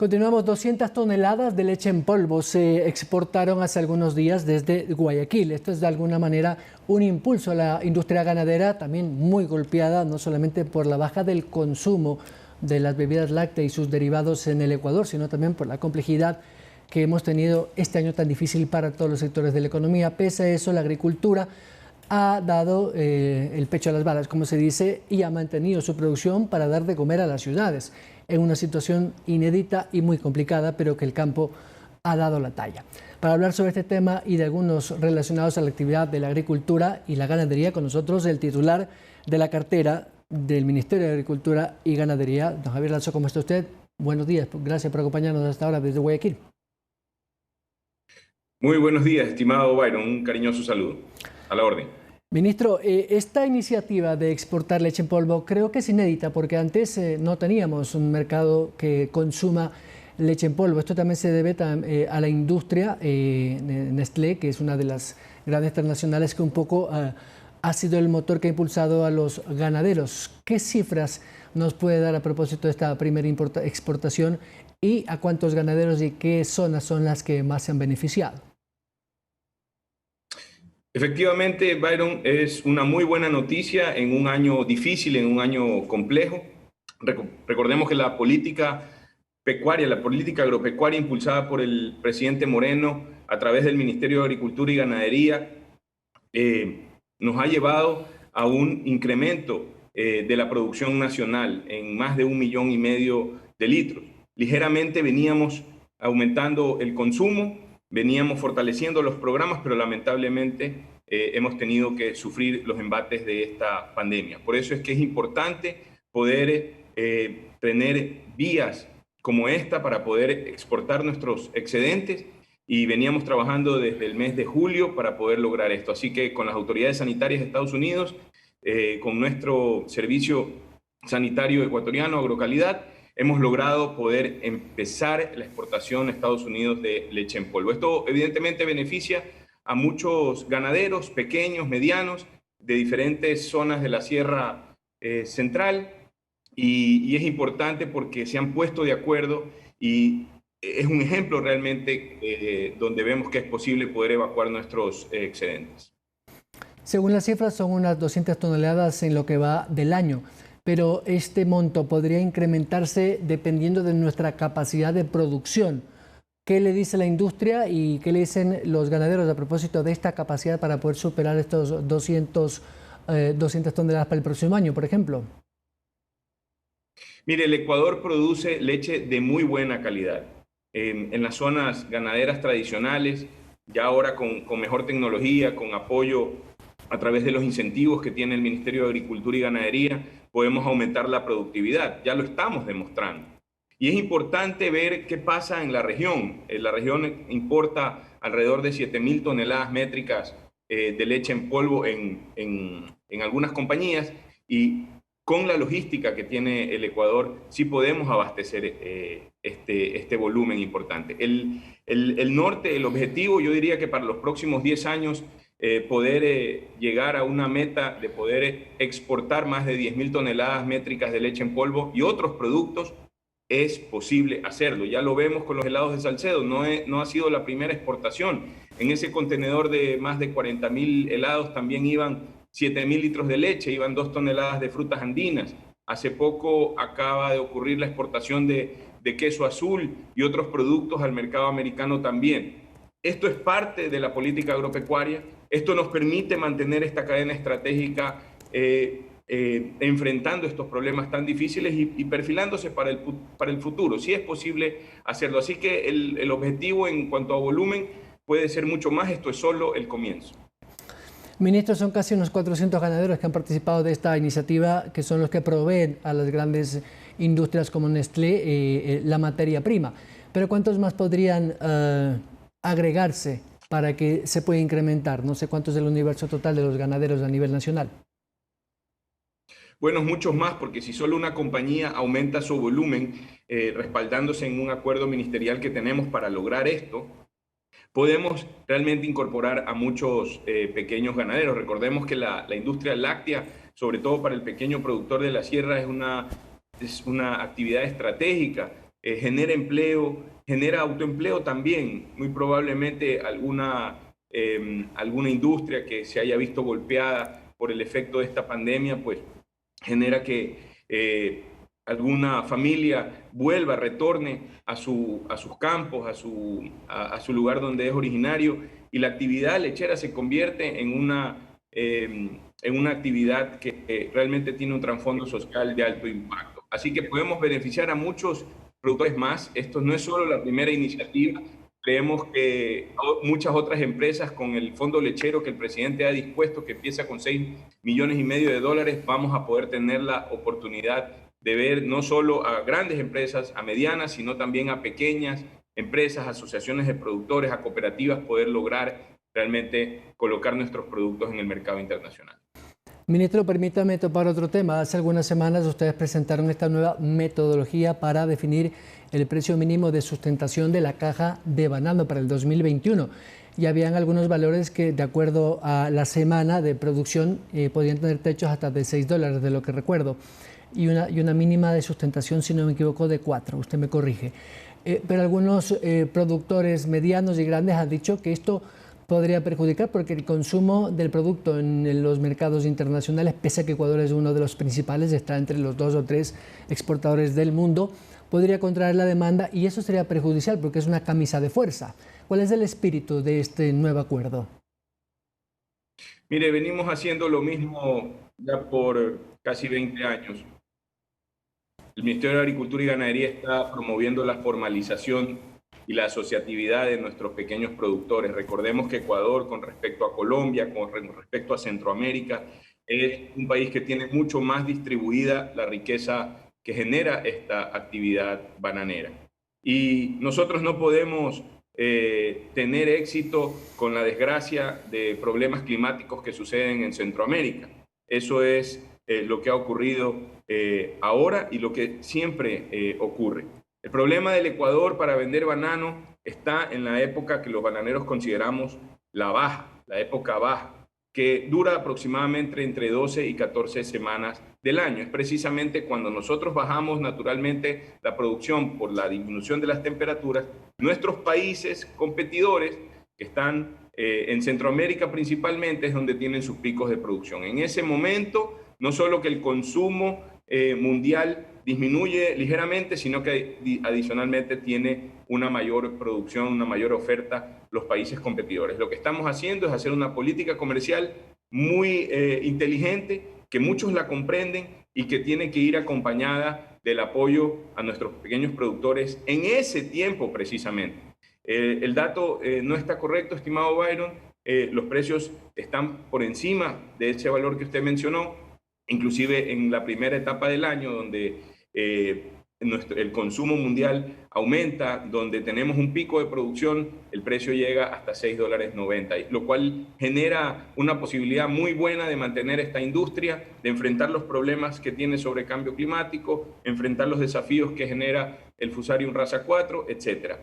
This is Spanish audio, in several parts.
Continuamos, 200 toneladas de leche en polvo se exportaron hace algunos días desde Guayaquil. Esto es de alguna manera un impulso a la industria ganadera, también muy golpeada, no solamente por la baja del consumo de las bebidas lácteas y sus derivados en el Ecuador, sino también por la complejidad que hemos tenido este año tan difícil para todos los sectores de la economía. Pese a eso, la agricultura ha dado el pecho a las balas, como se dice, y ha mantenido su producción para dar de comer a las ciudades, en una situación inédita y muy complicada, pero que el campo ha dado la talla. Para hablar sobre este tema y de algunos relacionados a la actividad de la agricultura y la ganadería, con nosotros el titular de la cartera del Ministerio de Agricultura y Ganadería, don Javier Lazo. ¿Cómo está usted? Buenos días, gracias por acompañarnos hasta ahora desde Guayaquil. Muy buenos días, estimado Byron, un cariñoso saludo. A la orden. Ministro, esta iniciativa de exportar leche en polvo creo que es inédita porque antes no teníamos un mercado que consuma leche en polvo. Esto también se debe a la industria Nestlé, que es una de las grandes transnacionales que un poco ha sido el motor que ha impulsado a los ganaderos. ¿Qué cifras nos puede dar a propósito de esta primera exportación y a cuántos ganaderos y qué zonas son las que más se han beneficiado? Efectivamente, Byron, es una muy buena noticia en un año difícil, en un año complejo. Recordemos que la política pecuaria, la política agropecuaria impulsada por el presidente Moreno a través del Ministerio de Agricultura y Ganadería nos ha llevado a un incremento de la producción nacional en más de 1,5 millones de litros. Ligeramente veníamos aumentando el consumo, veníamos fortaleciendo los programas, pero lamentablemente hemos tenido que sufrir los embates de esta pandemia. Por eso es que es importante poder tener vías como esta para poder exportar nuestros excedentes, y veníamos trabajando desde el mes de julio para poder lograr esto. Así que con las autoridades sanitarias de Estados Unidos, con nuestro servicio sanitario ecuatoriano, Agrocalidad, hemos logrado poder empezar la exportación a Estados Unidos de leche en polvo. Esto evidentemente beneficia a muchos ganaderos pequeños, medianos, de diferentes zonas de la Sierra Central, y es importante porque se han puesto de acuerdo y es un ejemplo realmente donde vemos que es posible poder evacuar nuestros excedentes. Según las cifras, son unas 200 toneladas en lo que va del año. Pero este monto podría incrementarse dependiendo de nuestra capacidad de producción. ¿Qué le dice la industria y qué le dicen los ganaderos a propósito de esta capacidad para poder superar estos 200 toneladas para el próximo año, por ejemplo? Mire, el Ecuador produce leche de muy buena calidad. En las zonas ganaderas tradicionales, ya ahora con mejor tecnología, con apoyo a través de los incentivos que tiene el Ministerio de Agricultura y Ganadería, podemos aumentar la productividad. Ya lo estamos demostrando. Y es importante ver qué pasa en la región. La región importa alrededor de 7.000 toneladas métricas de leche en polvo en algunas compañías, y con la logística que tiene el Ecuador sí podemos abastecer este volumen importante. El norte, el objetivo, yo diría que para los próximos 10 años, poder llegar a una meta de poder exportar más de 10.000 toneladas métricas de leche en polvo y otros productos, es posible hacerlo. Ya lo vemos con los helados de Salcedo, no ha sido la primera exportación. En ese contenedor de más de 40.000 helados también iban 7.000 litros de leche, iban 2 toneladas de frutas andinas. Hace poco acaba de ocurrir la exportación de queso azul y otros productos al mercado americano también. Esto es parte de la política agropecuaria. Esto nos permite mantener esta cadena estratégica enfrentando estos problemas tan difíciles y perfilándose para el futuro. Sí es posible hacerlo. Así que el objetivo en cuanto a volumen puede ser mucho más. Esto es solo el comienzo. Ministro, son casi unos 400 ganaderos que han participado de esta iniciativa, que son los que proveen a las grandes industrias como Nestlé la materia prima. Pero ¿cuántos más podrían agregarse para que se pueda incrementar? No sé cuánto es el universo total de los ganaderos a nivel nacional. Bueno, muchos más, porque si solo una compañía aumenta su volumen, respaldándose en un acuerdo ministerial que tenemos para lograr esto, podemos realmente incorporar a muchos pequeños ganaderos. Recordemos que la industria láctea, sobre todo para el pequeño productor de la sierra, es una actividad estratégica genera empleo, genera autoempleo también. Muy probablemente alguna industria que se haya visto golpeada por el efecto de esta pandemia, pues genera que alguna familia vuelva, retorne a sus campos, a su lugar donde es originario, y la actividad lechera se convierte en una actividad que realmente tiene un trasfondo social de alto impacto. Así que podemos beneficiar a muchos productores más. Esto no es solo la primera iniciativa. Creemos que muchas otras empresas con el fondo lechero que el presidente ha dispuesto, que empieza con 6,5 millones de dólares, vamos a poder tener la oportunidad de ver no solo a grandes empresas, a medianas, sino también a pequeñas empresas, asociaciones de productores, a cooperativas, poder lograr realmente colocar nuestros productos en el mercado internacional. Ministro, permítame topar otro tema. Hace algunas semanas ustedes presentaron esta nueva metodología para definir el precio mínimo de sustentación de la caja de banano para el 2021. Y habían algunos valores que, de acuerdo a la semana de producción, podían tener techos hasta de $6, de lo que recuerdo. Y una mínima de sustentación, si no me equivoco, de 4. Usted me corrige. Pero algunos productores medianos y grandes han dicho que esto podría perjudicar porque el consumo del producto en los mercados internacionales, pese a que Ecuador es uno de los principales, está entre los 2 o 3 exportadores del mundo, podría contraer la demanda y eso sería perjudicial porque es una camisa de fuerza. ¿Cuál es el espíritu de este nuevo acuerdo? Mire, venimos haciendo lo mismo ya por casi 20 años. El Ministerio de Agricultura y Ganadería está promoviendo la formalización y la asociatividad de nuestros pequeños productores. Recordemos que Ecuador, con respecto a Colombia, con respecto a Centroamérica, es un país que tiene mucho más distribuida la riqueza que genera esta actividad bananera. Y nosotros no podemos tener éxito con la desgracia de problemas climáticos que suceden en Centroamérica. Eso es lo que ha ocurrido ahora y lo que siempre ocurre. El problema del Ecuador para vender banano está en la época que los bananeros consideramos la baja, la época baja, que dura aproximadamente entre 12 y 14 semanas del año. Es precisamente cuando nosotros bajamos naturalmente la producción por la disminución de las temperaturas. Nuestros países competidores, que están en Centroamérica principalmente, es donde tienen sus picos de producción. En ese momento, no solo que el consumo mundial disminuye ligeramente, sino que adicionalmente tiene una mayor producción, una mayor oferta los países competidores. Lo que estamos haciendo es hacer una política comercial muy inteligente, que muchos la comprenden y que tiene que ir acompañada del apoyo a nuestros pequeños productores en ese tiempo precisamente. El dato no está correcto, estimado Byron. Los precios están por encima de ese valor que usted mencionó, inclusive en la primera etapa del año, donde el consumo mundial aumenta, donde tenemos un pico de producción, el precio llega hasta $6.90, lo cual genera una posibilidad muy buena de mantener esta industria, de enfrentar los problemas que tiene sobre cambio climático, enfrentar los desafíos que genera el Fusarium raza 4, etc.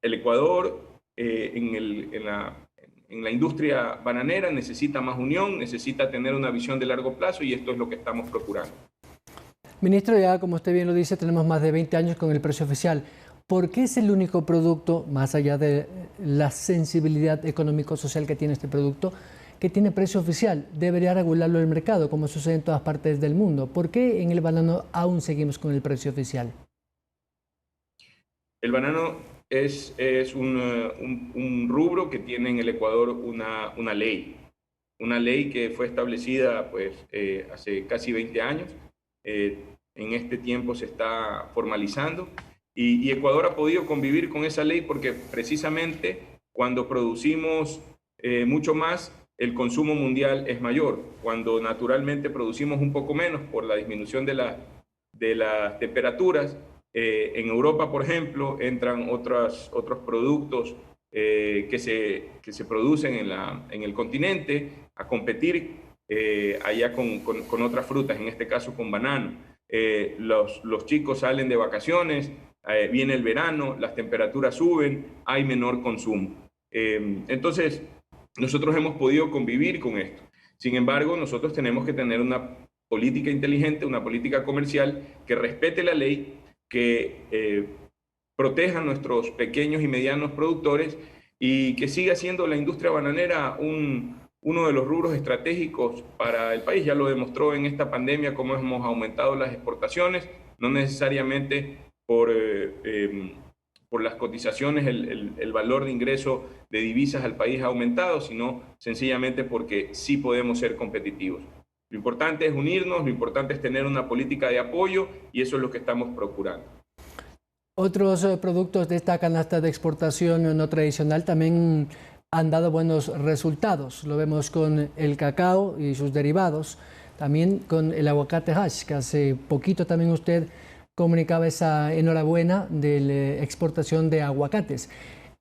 El Ecuador en la industria bananera necesita más unión, necesita tener una visión de largo plazo y esto es lo que estamos procurando. Ministro, ya como usted bien lo dice, tenemos más de 20 años con el precio oficial. ¿Por qué es el único producto, más allá de la sensibilidad económico-social que tiene este producto, que tiene precio oficial? Debería regularlo el mercado, como sucede en todas partes del mundo. ¿Por qué en el banano aún seguimos con el precio oficial? El banano es un rubro que tiene en el Ecuador una ley que fue establecida pues, hace casi 20 años. En este tiempo se está formalizando y Ecuador ha podido convivir con esa ley porque precisamente cuando producimos mucho más, el consumo mundial es mayor. Cuando naturalmente producimos un poco menos por la disminución de las temperaturas, en Europa, por ejemplo, entran otros productos que se producen en el continente a competir allá con otras frutas, en este caso con banano. Los chicos salen de vacaciones, viene el verano, las temperaturas suben, hay menor consumo. Entonces, nosotros hemos podido convivir con esto. Sin embargo, nosotros tenemos que tener una política inteligente, una política comercial que respete la ley, que proteja a nuestros pequeños y medianos productores y que siga siendo la industria bananera uno de los rubros estratégicos para el país. Ya lo demostró en esta pandemia cómo hemos aumentado las exportaciones, no necesariamente por las cotizaciones, el valor de ingreso de divisas al país ha aumentado, sino sencillamente porque sí podemos ser competitivos. Lo importante es unirnos, lo importante es tener una política de apoyo y eso es lo que estamos procurando. Otros productos de esta canasta de exportación no tradicional también han dado buenos resultados. Lo vemos con el cacao y sus derivados, también con el aguacate hash, que hace poquito también usted comunicaba esa enhorabuena de la exportación de aguacates.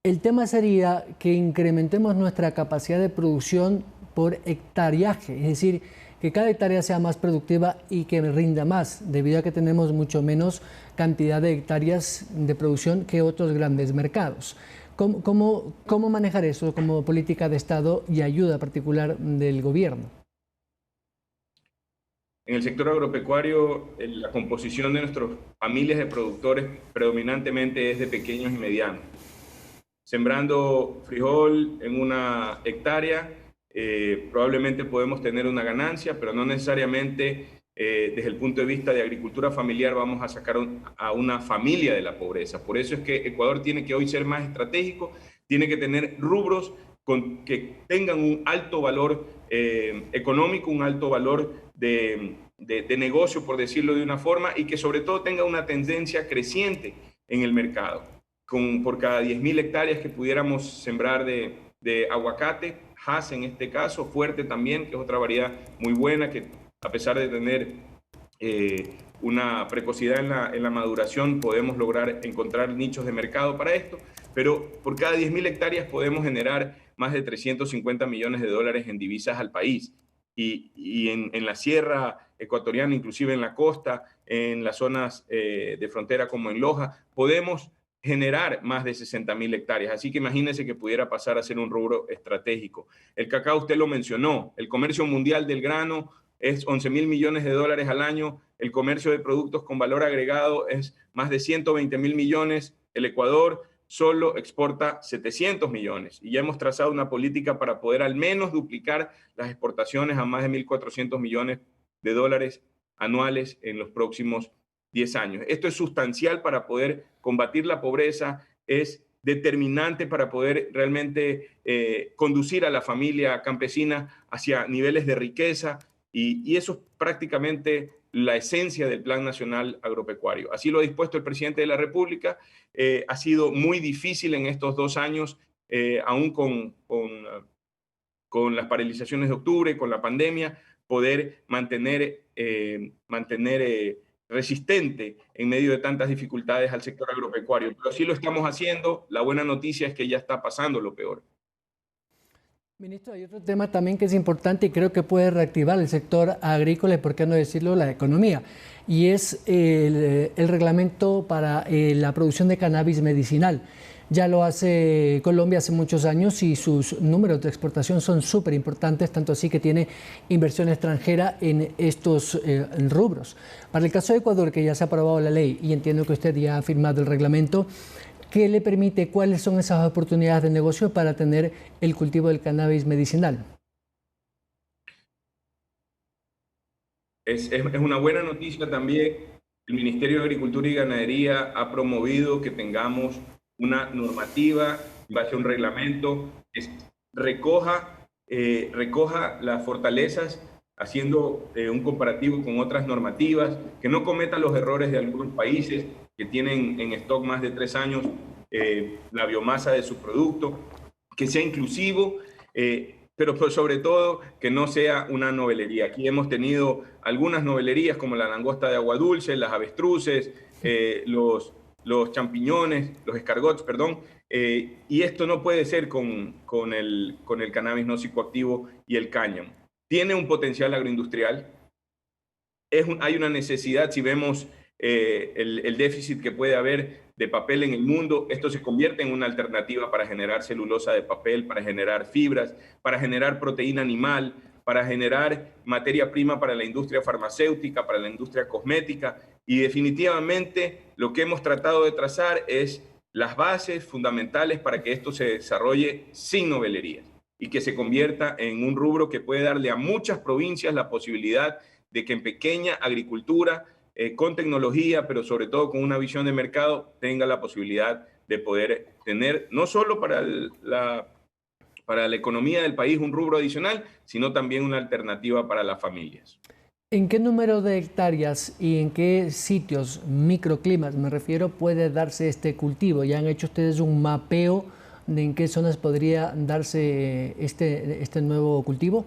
El tema sería que incrementemos nuestra capacidad de producción por hectareaje, es decir, que cada hectárea sea más productiva y que rinda más, debido a que tenemos mucho menos cantidad de hectáreas de producción que otros grandes mercados. ¿Cómo manejar eso como política de Estado y ayuda particular del gobierno? En el sector agropecuario, la composición de nuestras familias de productores predominantemente es de pequeños y medianos. Sembrando frijol en una hectárea, probablemente podemos tener una ganancia, pero no necesariamente desde el punto de vista de agricultura familiar vamos a sacar a una familia de la pobreza. Por eso es que Ecuador tiene que hoy ser más estratégico, tiene que tener rubros que tengan un alto valor económico, un alto valor de negocio, por decirlo de una forma, y que sobre todo tenga una tendencia creciente en el mercado. Por cada 10.000 hectáreas que pudiéramos sembrar de aguacate, Hass en este caso, Fuerte también, que es otra variedad muy buena, que a pesar de tener una precocidad en la maduración, podemos lograr encontrar nichos de mercado para esto, pero por cada 10.000 hectáreas podemos generar más de 350 millones de dólares en divisas al país. Y en la sierra ecuatoriana, inclusive en la costa, en las zonas de frontera como en Loja, podemos generar más de 60.000 hectáreas. Así que imagínense que pudiera pasar a ser un rubro estratégico. El cacao, usted lo mencionó, el comercio mundial del grano es 11.000 millones de dólares al año, el comercio de productos con valor agregado es más de 120.000 millones, el Ecuador solo exporta 700 millones y ya hemos trazado una política para poder al menos duplicar las exportaciones a más de 1.400 millones de dólares anuales en los próximos 10 años. Esto es sustancial para poder combatir la pobreza, es determinante para poder realmente conducir a la familia campesina hacia niveles de riqueza y eso es prácticamente la esencia del Plan Nacional Agropecuario. Así lo ha dispuesto el presidente de la República. Ha sido muy difícil en estos 2 años, aún con las paralizaciones de octubre, con la pandemia, poder mantener resistente en medio de tantas dificultades al sector agropecuario. Pero sí lo estamos haciendo. La buena noticia es que ya está pasando lo peor. Ministro, hay otro tema también que es importante y creo que puede reactivar el sector agrícola y, por qué no decirlo, la economía, y es el reglamento para la producción de cannabis medicinal. Ya lo hace Colombia hace muchos años y sus números de exportación son súper importantes, tanto así que tiene inversión extranjera en estos rubros. Para el caso de Ecuador, que ya se ha aprobado la ley y entiendo que usted ya ha firmado el reglamento, ¿qué le permite? ¿Cuáles son esas oportunidades de negocio para tener el cultivo del cannabis medicinal? Es una buena noticia también. El Ministerio de Agricultura y Ganadería ha promovido que tengamos una normativa en base a un reglamento que recoja las fortalezas, haciendo un comparativo con otras normativas, que no cometa los errores de algunos países que tienen en stock más de 3 años la biomasa de su producto, que sea inclusivo, pero sobre todo que no sea una novelería. Aquí hemos tenido algunas novelerías como la langosta de agua dulce, las avestruces, los champiñones, los escargots, perdón, y esto no puede ser con el cannabis no psicoactivo y el cáñamo. Tiene un potencial agroindustrial, hay una necesidad, si vemos el déficit que puede haber de papel en el mundo, esto se convierte en una alternativa para generar celulosa de papel, para generar fibras, para generar proteína animal, para generar materia prima para la industria farmacéutica, para la industria cosmética, y definitivamente lo que hemos tratado de trazar es las bases fundamentales para que esto se desarrolle sin novelerías y que se convierta en un rubro que puede darle a muchas provincias la posibilidad de que en pequeña agricultura, con tecnología, pero sobre todo con una visión de mercado, tenga la posibilidad de poder tener no solo para la economía del país un rubro adicional, sino también una alternativa para las familias. ¿En qué número de hectáreas y en qué sitios, microclimas me refiero, puede darse este cultivo? ¿Ya han hecho ustedes un mapeo de en qué zonas podría darse este nuevo cultivo?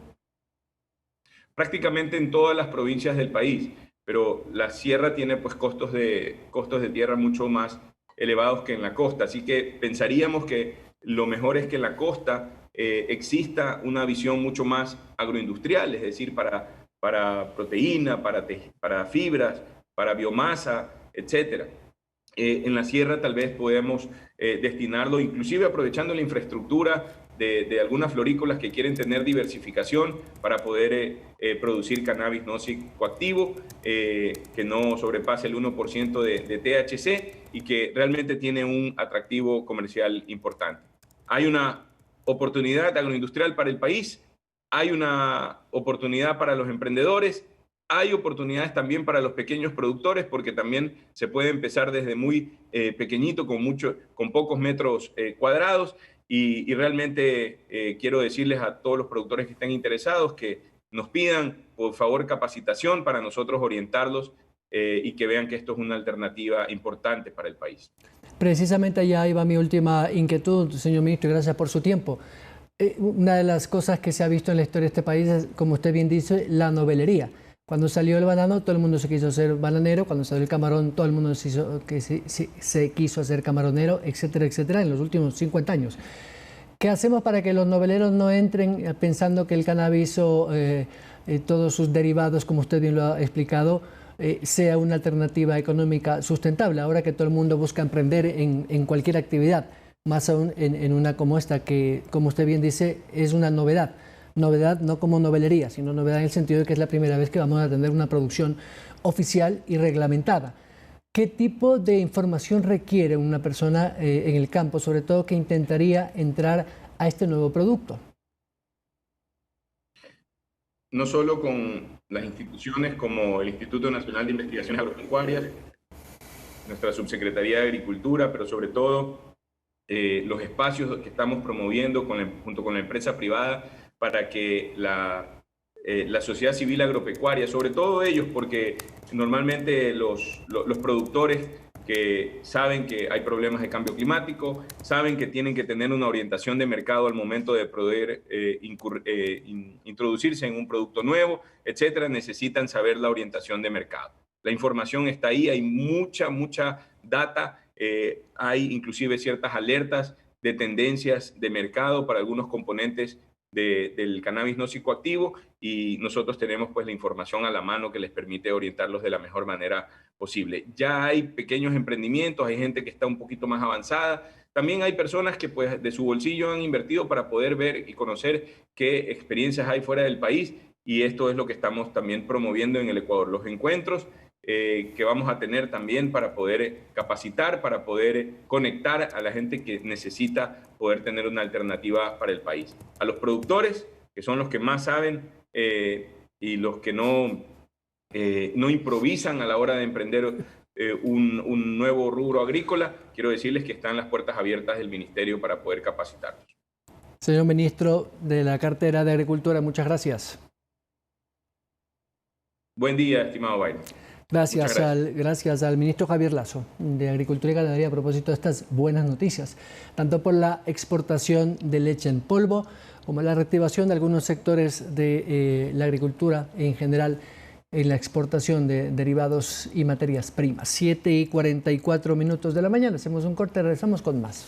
Prácticamente en todas las provincias del país, pero la sierra tiene pues costos de tierra mucho más elevados que en la costa, así que pensaríamos que lo mejor es que en la costa exista una visión mucho más agroindustrial, es decir, para proteína, para fibras, para biomasa, etcétera. En la sierra tal vez podemos destinarlo, inclusive aprovechando la infraestructura de algunas florícolas que quieren tener diversificación para poder producir cannabis no psicoactivo, que no sobrepase el 1% de THC y que realmente tiene un atractivo comercial importante. Hay una oportunidad agroindustrial para el país, hay una oportunidad para los emprendedores, hay oportunidades también para los pequeños productores porque también se puede empezar desde muy pequeñito, con pocos metros cuadrados y realmente quiero decirles a todos los productores que estén interesados que nos pidan por favor capacitación para nosotros orientarlos y que vean que esto es una alternativa importante para el país. Precisamente allá iba mi última inquietud, señor ministro, y gracias por su tiempo. Una de las cosas que se ha visto en la historia de este país es, como usted bien dice, la novelería. Cuando salió el banano, todo el mundo se quiso hacer bananero. Cuando salió el camarón, todo el mundo se quiso hacer camaronero, etcétera, etcétera, en los últimos 50 años. ¿Qué hacemos para que los noveleros no entren pensando que el cannabis o todos sus derivados, como usted bien lo ha explicado, sea una alternativa económica sustentable, ahora que todo el mundo busca emprender en cualquier actividad, más aún en una como esta, que, como usted bien dice, es una novedad? Novedad no como novelería, sino novedad en el sentido de que es la primera vez que vamos a tener una producción oficial y reglamentada. ¿Qué tipo de información requiere una persona en el campo, sobre todo que intentaría entrar a este nuevo producto? No solo con las instituciones como el Instituto Nacional de Investigaciones Agropecuarias, nuestra Subsecretaría de Agricultura, pero sobre todo los espacios que estamos promoviendo junto con la empresa privada para que la sociedad civil agropecuaria, sobre todo ellos, porque normalmente los productores que saben que hay problemas de cambio climático, saben que tienen que tener una orientación de mercado al momento de poder introducirse en un producto nuevo, etcétera, necesitan saber la orientación de mercado. La información está ahí, hay mucha data, hay inclusive ciertas alertas de tendencias de mercado para algunos componentes del cannabis no psicoactivo y nosotros tenemos pues la información a la mano que les permite orientarlos de la mejor manera posible. Ya hay pequeños emprendimientos, hay gente que está un poquito más avanzada, también hay personas que pues de su bolsillo han invertido para poder ver y conocer qué experiencias hay fuera del país y esto es lo que estamos también promoviendo en el Ecuador, los encuentros que vamos a tener también para poder capacitar, para poder conectar a la gente que necesita poder tener una alternativa para el país. A los productores, que son los que más saben y los que no improvisan a la hora de emprender un nuevo rubro agrícola, quiero decirles que están las puertas abiertas del Ministerio para poder capacitarlos. Señor ministro de la cartera de Agricultura, muchas gracias. Buen día, estimado Byron. Gracias al ministro Javier Lazo de Agricultura y Ganadería a propósito de estas buenas noticias, tanto por la exportación de leche en polvo como la reactivación de algunos sectores de la agricultura en general en la exportación de derivados y materias primas. 7:44 de la mañana, hacemos un corte, regresamos con más.